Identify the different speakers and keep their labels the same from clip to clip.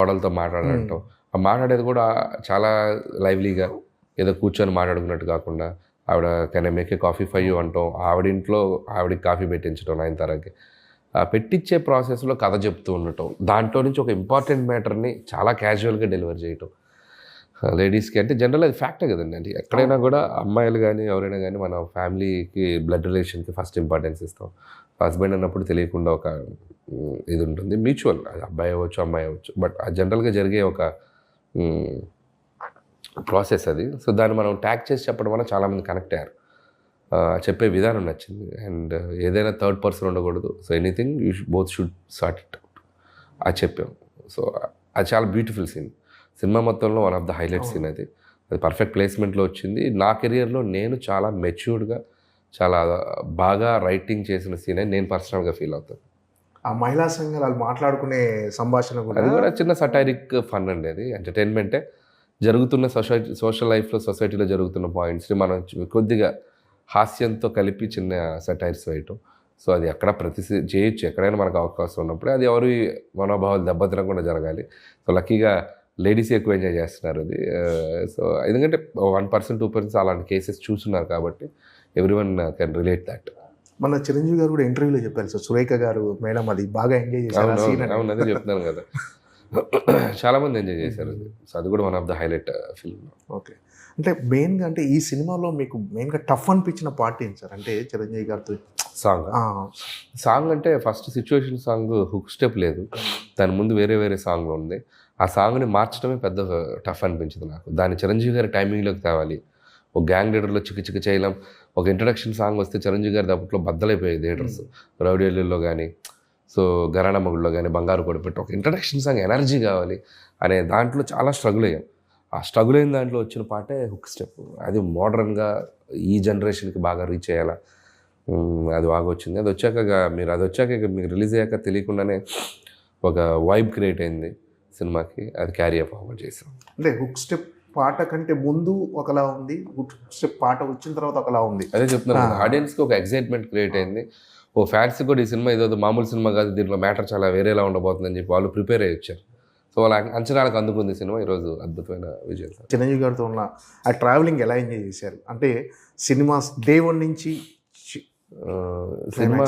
Speaker 1: కోడలతో మాట్లాడటం. ఆ మాట్లాడేది కూడా చాలా లైవ్లీగా ఏదో కూర్చొని మాట్లాడుకున్నట్టు కాకుండా ఆవిడ can I make a coffee for you అంటాం. ఆవిడింట్లో ఆవిడకి కాఫీ పెట్టించడం నయనతారకి. పెట్టించే ప్రాసెస్‌లో కథ చెప్తూ ఉండటం. దాంట్లో నుంచి ఒక ఇంపార్టెంట్ మ్యాటర్‌ని చాలా క్యాజువల్‌గా డెలివర్ చేయటం. లేడీస్‌కి అంటే జనరల్ అది ఫ్యాక్టే కదండీ. అంటే ఎక్కడైనా కూడా అమ్మాయిలు గానీ, ఎవరైనా గానీ మన ఫ్యామిలీకి, బ్లడ్ రిలేషన్‌కి ఫస్ట్ ఇంపార్టెన్స్ ఇస్తాం. హస్బెండ్ అన్నప్పుడు తెలియకుండా ఒక ఇది ఉంటుంది. మ్యూచువల్. అది అబ్బాయి అవ్వచ్చు, అమ్మాయి అవ్వచ్చు. బట్ జనరల్‌గా జరిగే ఒక హ్మ్, ప్రాసెస్ అది. సో, దాన్ని మనం ట్యాగ్ చేసి చెప్పడం వల్ల చాలామంది కనెక్ట్ అయ్యారు. చెప్పే విధానం నచ్చింది. అండ్ ఏదైనా థర్డ్ పర్సన్ ఉండకూడదు. So, anything you both should sort it out అది చెప్పాం. సో, అది చాలా బ్యూటిఫుల్ సీన్. సినిమా మొత్తంలో one of the highlight scene అది. అది పర్ఫెక్ట్ ప్లేస్మెంట్లో వచ్చింది. నా కెరియర్లో నేను చాలా మెచ్యూర్డ్గా, చాలా బాగా రైటింగ్ చేసిన సీన్ అని నేను పర్సనల్గా ఫీల్ అవుతాను.
Speaker 2: ఆ మహిళా సంఘాలు వాళ్ళు మాట్లాడుకునే సంభాషణ
Speaker 1: అది
Speaker 2: కూడా
Speaker 1: కూడా చిన్న సటైరిక్ ఫన్ అండి. అది ఎంటర్టైన్మెంటే. జరుగుతున్న సోషల్ లైఫ్లో, సొసైటీలో జరుగుతున్న పాయింట్స్ని మనం కొద్దిగా హాస్యంతో కలిపి చిన్న సెటైర్స్ వేయటం. సో, అది ఎక్కడ చేయొచ్చు. ఎక్కడైనా మనకు అవకాశం ఉన్నప్పుడే అది ఎవరి మనోభావాలు దెబ్బతినకుండా జరగాలి. సో, లక్కీగా లేడీస్ ఎక్కువ ఎంజాయ్ చేస్తున్నారు అది. సో, ఎందుకంటే 1%, 2% అలాంటి కేసెస్ చూస్తున్నారు కాబట్టి ఎవ్రీవన్ కెన్ రిలేట్ దట్.
Speaker 2: మన చిరంజీవి గారు కూడా ఇంటర్వ్యూలో చెప్పారు సార్, సురేఖ గారు మేడం అది బాగా ఎంజాయ్ చేశారు ఆ సీన్ అని.
Speaker 1: అవును. అదే చెప్తున్నాను కదా. చాలామంది ఎంజాయ్ చేశారు అది. సో, అది కూడా one of the highlight film.
Speaker 2: Okay. అంటే మెయిన్గా అంటే ఈ సినిమాలో మీకు మెయిన్గా టఫ్ అనిపించిన పార్ట్ ఏంటి సార్? అంటే చిరంజీవి గారితో
Speaker 1: సాంగ్ అంటే first situation song hook step లేదు. దాని ముందు వేరే సాంగ్లో ఉంది. ఆ సాంగ్ని మార్చడమే పెద్ద టఫ్ అనిపించింది నాకు. దాన్ని చిరంజీవి గారి టైమింగ్లోకి తేవాలి. ఒక గ్యాంగ్ లీడర్లో చిక్క చేయలేం. ఒక ఇంట్రడక్షన్ సాంగ్ వస్తే చిరంజీవి గారి అప్పట్లో బద్దలైపోయాయి థియేటర్స్. రౌడీలో కానీ, సో గరాణ మొగుడులో కానీ, బంగారు కొడిపెట్టి ఒక ఇంట్రడక్షన్ సాంగ్ ఎనర్జీ కావాలి అనే దాంట్లో చాలా స్ట్రగుల్ అయ్యాం. ఆ స్ట్రగుల్ అయిన దాంట్లో వచ్చిన పాటే హుక్ స్టెప్. అది మోడర్న్గా ఈ జనరేషన్కి బాగా రీచ్ అయ్యేలా అది బాగా వచ్చింది. అది వచ్చాక మీకు రిలీజ్ అయ్యాక తెలియకుండానే ఒక వైబ్ క్రియేట్ అయింది సినిమాకి. అది క్యారీ ఫార్వర్డ్ చేసాం.
Speaker 2: అంటే హుక్ స్టెప్ పాట కంటే ముందు ఒకలా ఉంది, హుక్ స్టెప్ పాట వచ్చిన తర్వాత ఒకలా ఉంది.
Speaker 1: అదే చెప్తున్నాను. ఆడియన్స్కి ఒక ఎక్సైట్మెంట్ క్రియేట్ అయింది. ఓ ఫ్యాన్స్కి కూడా ఈ సినిమా ఏదో మామూలు సినిమా కాదు, దీంట్లో మ్యాటర్ చాలా వేరేలా ఉండబోతుందని చెప్పి వాళ్ళు ప్రిపేర్ అయ్యి వచ్చారు. సో వాళ్ళ అంచనాలకు అందుకుంది సినిమా. ఈరోజు అద్భుతమైన విజయం సార్.
Speaker 2: చిరంజీవి గారితో ఉన్న ఆ ట్రావెలింగ్ ఎలా ఎంజాయ్ చేశారు? అంటే సినిమా డే 1 నుంచి
Speaker 1: సినిమా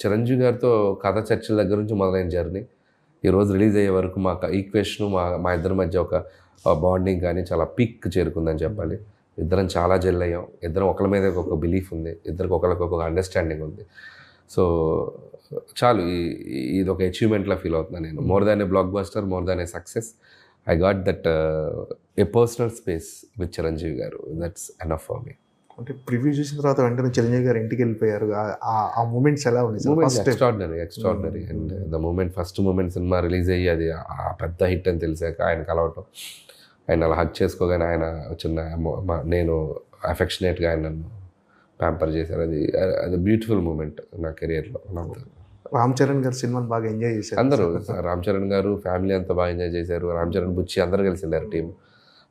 Speaker 1: చిరంజీవి గారితో కథ చర్చల దగ్గర నుంచి మొదలైన జర్నీ ఈరోజు రిలీజ్ అయ్యే వరకు మా ఈక్వేషన్ మా ఇద్దరి మధ్య ఒక బాండింగ్ కానీ చాలా పీక్ చేరుకుందని చెప్పాలి. ఇద్దరం చాలా జెల్ అయ్యాం. ఇద్దరం ఒకరి మీద ఒక బిలీఫ్ ఉంది. ఇద్దరికి ఒకరికొక అండర్స్టాండింగ్ ఉంది. సో చాలు, ఇది ఒక అచీవ్మెంట్లా ఫీల్ అవుతున్నాను నేను. More than a blockbuster, more than a success, I got that a personal space with Chiranjeevi garu. That's enough for me.
Speaker 2: అంటే ప్రివ్యూ చూసిన తర్వాత వెంటనే చిరంజీవి గారు ఇంటికి వెళ్ళిపోయారు. ఆ మూమెంట్స్ ఎలా ఉంది?
Speaker 1: Extraordinary. And the moment, first moment cinema release అయ్యి అది ఆ పెద్ద హిట్ అని తెలిసాక ఆయన కలవటం, ఆయన అలా హక్ చేసుకోగానే ఆయన చిన్న నేను అఫెక్షనేట్గా ఆయన నన్ను ప్యాంపర్ చేశారు. అది బ్యూటిఫుల్ మూమెంట్ నా కెరియర్లో.
Speaker 2: రామ్ చరణ్ గారు సినిమాని బాగా ఎంజాయ్ చేశారు
Speaker 1: అందరూ. రామ్ చరణ్ గారు ఫ్యామిలీ అంతా బాగా ఎంజాయ్ చేశారు. రామ్ చరణ్, బుచ్చి అందరూ కలిసి వెళ్ళారు టీం.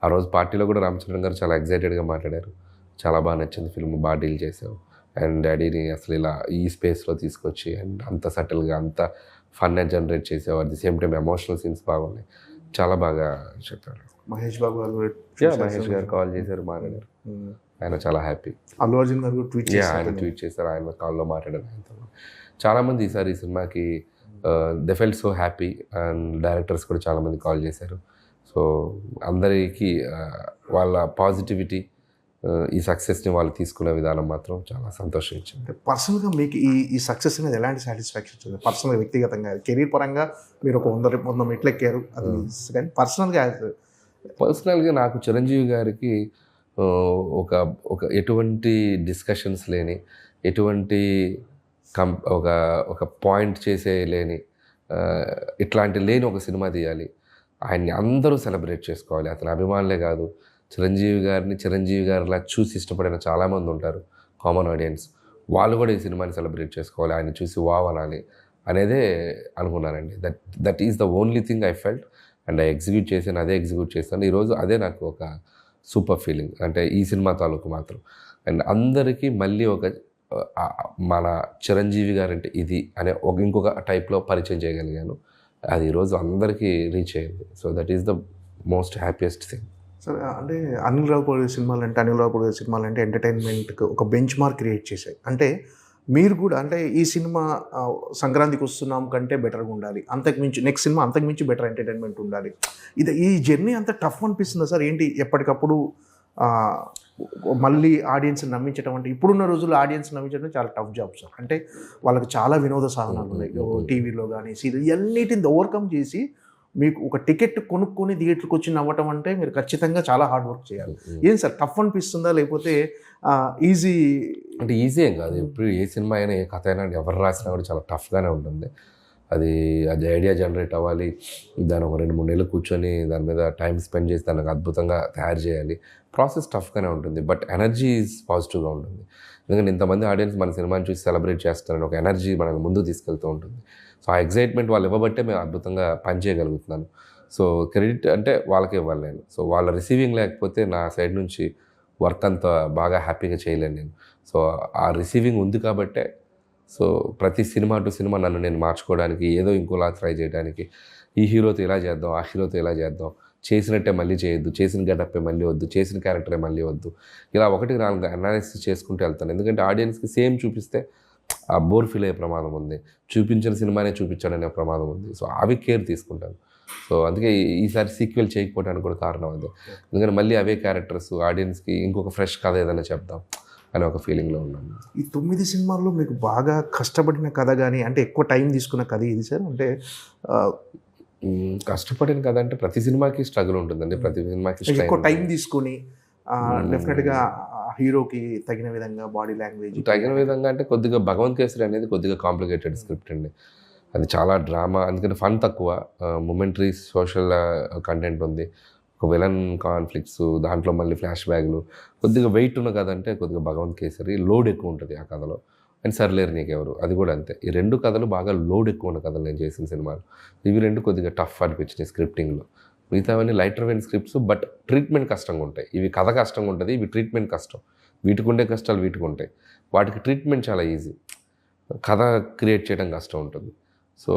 Speaker 1: ఆ రోజు పార్టీలో కూడా రామ్ చరణ్ గారు చాలా ఎక్సైటెడ్గా మాట్లాడారు. చాలా బాగా నచ్చింది ఫిల్మ్, బాగా డీల్ చేసావు అండ్ డాడీని అసలు ఇలా ఈ స్పేస్లో తీసుకొచ్చి అండ్ అంత సటిల్గా అంత ఫన్ జనరేట్ చేసావు. At the same time emotional scenes బాగున్నాయి. చాలా బాగా చెప్పారు.
Speaker 2: మహేష్ బాబు గారు
Speaker 1: మహేష్ గారు కాల్ చేశారు, మాట్లాడారు. ఆయన చాలా హ్యాపీ.
Speaker 2: అల్లు అర్జున్ గారు
Speaker 1: ఆయన ట్వీట్ చేశారు. ఆయన కాల్లో మాట్లాడారు ఆయనతో. చాలామంది ఈసారి ఈ సినిమాకి they felt so happy and directors కూడా చాలామంది కాల్ చేశారు. సో అందరికీ వాళ్ళ పాజిటివిటీ, ఈ సక్సెస్ని వాళ్ళు తీసుకునే విధానం మాత్రం చాలా సంతోషం ఇచ్చింది.
Speaker 2: పర్సనల్గా మీకు ఈ సక్సెస్ అనేది ఎలాంటి సాటిస్ఫాక్షన్ ఇచ్చింది? పర్సనల్గా, వ్యక్తిగతంగా, కెరీర్ పరంగా మీరు ఒక 100 మెట్లు ఎక్కారు, అది కానీ పర్సనల్గా
Speaker 1: నాకు చిరంజీవి గారికి ఒక ఎటువంటి డిస్కషన్స్ లేని, ఎటువంటి ఒక పాయింట్ చేసే లేని, ఇట్లాంటి లేని ఒక సినిమా తీయాలి. ఆయన్ని అందరూ సెలబ్రేట్ చేసుకోవాలి. అతని అభిమానులే కాదు, చిరంజీవి గారిలా చూసి ఇష్టపడిన చాలామంది ఉంటారు కామన్ ఆడియన్స్. వాళ్ళు కూడా ఈ సినిమాని సెలబ్రేట్ చేసుకోవాలి, ఆయన చూసి వావ్ అనాలి అనేదే అనుకున్నానండి. That is the only thing I felt and అదే ఎగ్జిక్యూట్ చేశాను. ఈరోజు అదే నాకు ఒక సూపర్ ఫీలింగ్, అంటే ఈ సినిమా తాలూకు మాత్రం. అండ్ అందరికీ మళ్ళీ ఒక మన చిరంజీవి గారంటే ఇది అనే ఇంకొక టైప్లో పరిచయం చేయగలిగాను. అది ఈరోజు అందరికీ రీచ్ అయింది. So that is the most happiest thing.
Speaker 2: సరే అంటే అనిల్ రావిపూడి సినిమాలంటే ఎంటర్టైన్మెంట్కి ఒక బెంచ్ మార్క్ క్రియేట్ చేశాయి. అంటే మీరు కూడా అంటే ఈ సినిమా సంక్రాంతికి వస్తున్నాం కంటే బెటర్గా ఉండాలి, అంతకుమించి నెక్స్ట్ సినిమా అంతకుమించి బెటర్ ఎంటర్టైన్మెంట్ ఉండాలి. ఈ జర్నీ అంత టఫ్ అనిపిస్తుందా సార్? ఏంటి ఎప్పటికప్పుడు మళ్ళీ ఆడియన్స్ని నమ్మించడం అంటే ఇప్పుడున్న రోజుల్లో ఆడియన్స్ నమ్మించడం చాలా టఫ్ జాబ్ సార్. అంటే వాళ్ళకి చాలా వినోద సాధనాలు ఉన్నాయి, టీవీలో కానీ సీరియల్ అన్నిటిని ఓవర్కమ్ చేసి మీకు ఒక టికెట్ కొనుక్కొని థియేటర్కి వచ్చి నవ్వటం అంటే మీరు ఖచ్చితంగా చాలా హార్డ్ వర్క్ చేయాలి. ఏం సార్ టఫ్ అనిపిస్తుందా లేకపోతే ఈజీ?
Speaker 1: అంటే ఈజీ ఏం కాదు. ఇప్పుడు ఏ సినిమా అయినా ఏ కథ అయినా ఎవరు రాసినా కూడా చాలా టఫ్గానే ఉంటుంది. అది ఐడియా జనరేట్ అవ్వాలి, దాన్ని ఒక 2-3 నెలలు కూర్చొని దాని మీద టైం స్పెండ్ చేసి దానికి అద్భుతంగా తయారు చేయాలి. ప్రాసెస్ టఫ్గానే ఉంటుంది, బట్ ఎనర్జీ ఈజ్ పాజిటివ్గా ఉంటుంది. ఎందుకంటే ఇంతమంది ఆడియన్స్ మన సినిమాని చూసి సెలబ్రేట్ చేస్తారని ఒక ఎనర్జీ మనల్ని ముందుకు తీసుకెళ్తూ ఉంటుంది. సో ఆ ఎగ్జైట్మెంట్ వాళ్ళు ఇవ్వబట్టే మేము అద్భుతంగా పని చేయగలుగుతున్నాను. సో క్రెడిట్ అంటే వాళ్ళకే ఇవ్వాలి నేను. సో వాళ్ళ రిసీవింగ్ లేకపోతే నా సైడ్ నుంచి వర్క్ అంత బాగా హ్యాపీగా చేయలేను నేను. సో ఆ రిసీవింగ్ ఉంది కాబట్టే సో ప్రతి సినిమా టు సినిమా నన్ను నేను మార్చుకోవడానికి, ఏదో ఇంకోలా ట్రై చేయడానికి, ఈ హీరోతో ఇలా చేద్దాం, ఆ హీరోతో ఇలా చేద్దాం, చేసినట్టే మళ్ళీ చేయొద్దు, చేసిన గెటప్పే మళ్ళీ వద్దు, చేసిన క్యారెక్టరే మళ్ళీ వద్దు, ఇలా 1-4 అనాలిసిస్ చేసుకుంటూ వెళ్తాను. ఎందుకంటే ఆడియన్స్కి సేమ్ చూపిస్తే ఆ బోర్ ఫీల్ అయ్యే ప్రమాదం ఉంది, చూపించిన సినిమానే చూపించాడనే ప్రమాదం ఉంది. సో అవి కేర్ తీసుకుంటాను. సో అందుకే ఈసారి సీక్వెల్ చేయకపోవడానికి కూడా కారణం అదే. ఎందుకంటే మళ్ళీ అవే క్యారెక్టర్స్ ఆడియన్స్కి ఇంకొక ఫ్రెష్ కథ ఏదైనా చెప్దాం అనే ఒక ఫీలింగ్లో ఉన్నాను.
Speaker 2: ఈ 9 సినిమాల్లో మీకు బాగా కష్టపడిన కథ కానీ అంటే ఎక్కువ టైం తీసుకున్న కథ ఇది సార్? అంటే
Speaker 1: కష్టపడిన కథ అంటే ప్రతి సినిమాకి స్ట్రగుల్ ఉంటుందండి, ప్రతి సినిమాకి
Speaker 2: ఎక్కువ టైం తీసుకొని డెఫినెట్గా హీరోకి తగిన విధంగా బాడీ లాంగ్వేజ్
Speaker 1: తగిన విధంగా అంటే కొద్దిగా భగవంత్ కేసరి అనేది కొద్దిగా కాంప్లికేటెడ్ స్క్రిప్ట్ అండి. అది చాలా డ్రామా, ఎందుకంటే ఫన్ తక్కువ, మొమెంటరీ సోషల్ కంటెంట్ ఉంది, ఒక విలన్ కాన్ఫ్లిక్ట్స్, దాంట్లో మళ్ళీ ఫ్లాష్ బ్యాక్లు, కొద్దిగా వెయిట్ ఉన్న కథ అంటే కొద్దిగా భగవంత్ కేసరి. లోడ్ ఎక్కువ ఉంటుంది ఆ కథలో. అండ్ సర్లేరు నీకెవరు అది కూడా అంతే. ఈ 2 కథలు బాగా లోడ్ ఎక్కువ ఉన్న కథలు నేను చేసిన సినిమాలు. ఇవి 2 కొద్దిగా టఫ్ అనిపించినాయి స్క్రిప్టింగ్లో. మిగతావన్నీ lighter vein scripts, but treatment కష్టంగా ఉంటాయి. ఇవి కథ కష్టంగా ఉంటుంది, ఇవి ట్రీట్మెంట్ కష్టం. వీటికి ఉండే కష్టాలు వీటికి ఉంటాయి, వాటికి ట్రీట్మెంట్ చాలా ఈజీ, కథ క్రియేట్ చేయడం కష్టం ఉంటుంది. సో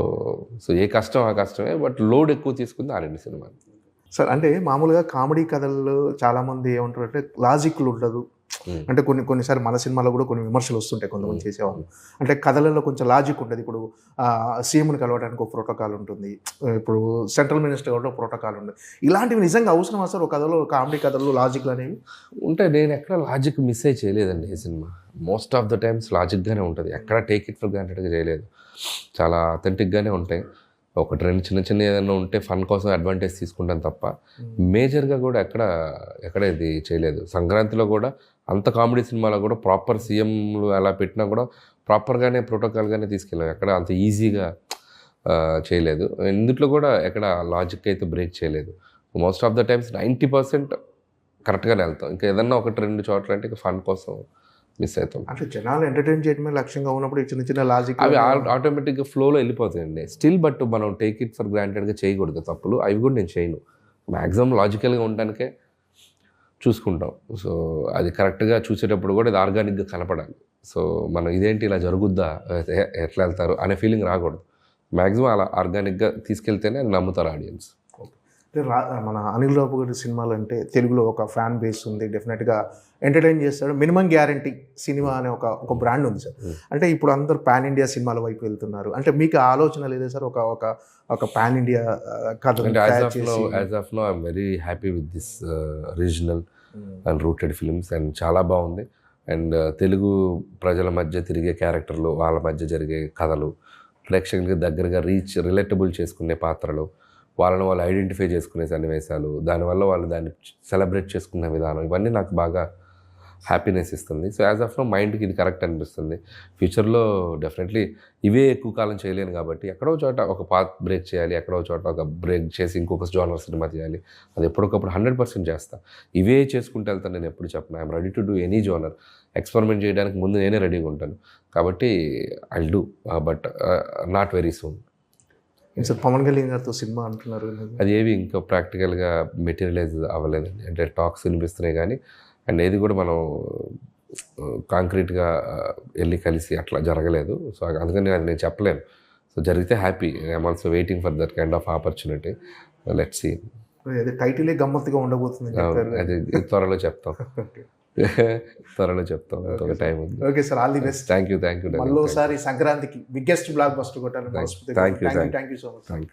Speaker 1: ఏ కష్టం ఆ కష్టమే, బట్ లోడ్ ఎక్కువ తీసుకుంది ఆ 2 సినిమాలు.
Speaker 2: సార్ అంటే మామూలుగా కామెడీ కథల్లో చాలామంది ఏమంటారు అంటే లాజిక్లు ఉండదు, అంటే కొన్నిసార్లు మన సినిమాలో కూడా కొన్ని విమర్శలు వస్తుంటాయి కొంతమంది చేసేవాళ్ళు. అంటే కథలలో కొంచెం లాజిక్ ఉంటుంది. ఇప్పుడు సీఎంని కలవడానికి ఒక ప్రోటోకాల్ ఉంటుంది, ఇప్పుడు సెంట్రల్ మినిస్టర్ కూడా ఒక ప్రోటోకాల్ ఉంటుంది. ఇలాంటివి నిజంగా అవసరం అసలు ఒక కథలో, కామెడీ కథల్లో లాజిక్లు అనేవి
Speaker 1: ఉంటాయి. నేను ఎక్కడ లాజిక్ మిస్ అయ్యి చేయలేదండి ఈ సినిమా. మోస్ట్ ఆఫ్ ద టైమ్స్ లాజిక్గానే ఉంటుంది, ఎక్కడ టేక్ ఇట్ ఫర్ గ్రాంటెడ్గా చేయలేదు. చాలా అథెంటిక్గానే ఉంటాయి. 1-2 చిన్న ఏదైనా ఉంటే ఫన్ కోసం అడ్వాంటేజ్ తీసుకుంటాను తప్ప మేజర్గా కూడా ఎక్కడ ఇది చేయలేదు. సంక్రాంతిలో కూడా అంత కామెడీ సినిమాలో కూడా ప్రాపర్ సీఎంలు అలా పెట్టినా కూడా ప్రాపర్గానే ప్రోటోకాల్గానే తీసుకెళ్ళాం. ఎక్కడ అంత ఈజీగా చేయలేదు. ఇందులో కూడా ఎక్కడ లాజిక్ అయితే బ్రేక్ చేయలేదు. మోస్ట్ ఆఫ్ ద టైమ్స్ 90% కరెక్ట్గానే వెళ్తాం. ఇంకా ఏదన్నా 1-2 చోట్ల అంటే ఇక ఫన్ కోసం మిస్ అవుతాం.
Speaker 2: అంటే జనాలు ఎంటర్టైన్ చేయడమే లక్ష్యంగా ఉన్నప్పుడు చిన్న లాజిక్
Speaker 1: అవి ఆటోమేటిక్గా ఫ్లోలో వెళ్ళిపోతాయండి స్టిల్. బట్ మనం టేక్ ఇట్ ఫర్ గ్రాంటెడ్గా చేయకూడదు తప్పులు. అవి కూడా నేను చేయను. మ్యాక్సిమం లాజికల్గా ఉండడానికే చూసుకుంటాం. సో అది కరెక్ట్గా చూసేటప్పుడు కూడా ఇది ఆర్గానిక్గా కనపడాలి. సో మనం ఇదేంటి ఇలా జరుగుద్దా, ఎట్లా వెళ్తారు అనే ఫీలింగ్ రాకూడదు. మ్యాక్సిమం అలా ఆర్గానిక్గా తీసుకెళ్తేనే నమ్ముతారు ఆడియన్స్.
Speaker 2: అంటే మన అనిల్ రావిపూడి సినిమాలు అంటే తెలుగులో ఒక ఫ్యాన్ బేస్ ఉంది, డెఫినెట్గా ఎంటర్టైన్ చేస్తాడు. మినిమం గ్యారంటీ సినిమా అనే ఒక బ్రాండ్ ఉంది సార్. అంటే ఇప్పుడు అందరు పాన్ ఇండియా సినిమాల వైపు వెళ్తున్నారు. అంటే మీకు ఆలోచన లేదా సార్ ఒక పాన్ ఇండియా కథ?
Speaker 1: As of now I'm very happy with this regional and rooted films and చాలా బాగుంది. అండ్ తెలుగు ప్రజల మధ్య తిరిగే క్యారెక్టర్లు, వాళ్ళ మధ్య జరిగే కథలు, ప్రేక్షకులకి దగ్గరగా రిలేటబుల్ చేసుకునే పాత్రలు, వాళ్ళని వాళ్ళు ఐడెంటిఫై చేసుకునే సన్నివేశాలు, దానివల్ల వాళ్ళు దాన్ని సెలబ్రేట్ చేసుకునే విధానం, ఇవన్నీ నాకు బాగా హ్యాపీనెస్ ఇస్తుంది. సో యాజ్ ఆఫ్ నో మైండ్కి ఇది కరెక్ట్ అనిపిస్తుంది. ఫ్యూచర్లో డెఫినెట్లీ ఇవే ఎక్కువ కాలం చేయలేను కాబట్టి ఎక్కడో చోట ఒక పాత్ బ్రేక్ చేయాలి, ఎక్కడో చోట ఒక బ్రేక్ చేసి ఇంకొక జోనర్ సినిమా చేయాలి. అది ఎప్పటికప్పుడు 100% చేస్తాను. ఇవే చేసుకుంటూ వెళ్తాను. నేను ఎప్పుడు చెప్పను I'm ready to do any genre. Experiment చేయడానికి ముందు నేనే రెడీగా ఉంటాను. కాబట్టి I will do, but not very soon.
Speaker 2: Sir Pawan Kalyan గారితో సినిమా అంటున్నారు,
Speaker 1: అది ఏవి ఇంకా ప్రాక్టికల్గా మెటీరియలైజ్ అవ్వలేదండి. అంటే టాక్స్ వినిపిస్తున్నాయి కానీ, అండ్ ఏది కూడా మనం కాంక్రీట్గా వెళ్ళి కలిసి అట్లా జరగలేదు. సో అందుకని అది నేను చెప్పలేను. సో జరిగితే happy. I'm also waiting for that kind of opportunity. Let's see.
Speaker 2: అదే టైటిలే గమ్మత్తుగా ఉండబోతుంది చెప్పారు.
Speaker 1: అది త్వరలో చెప్తాం.
Speaker 2: ఓకే.
Speaker 1: త్వరలో చెప్తాం. త్వరగా టైం ఉంది.
Speaker 2: Okay sir, all the best.
Speaker 1: Thank you.
Speaker 2: మళ్ళీసారి సంక్రాంతికి బిగ్గెస్ట్ బ్లాక్ బస్టర్ కొట్టాలని
Speaker 1: Thank you.
Speaker 2: Thank you so much.
Speaker 1: Thank you.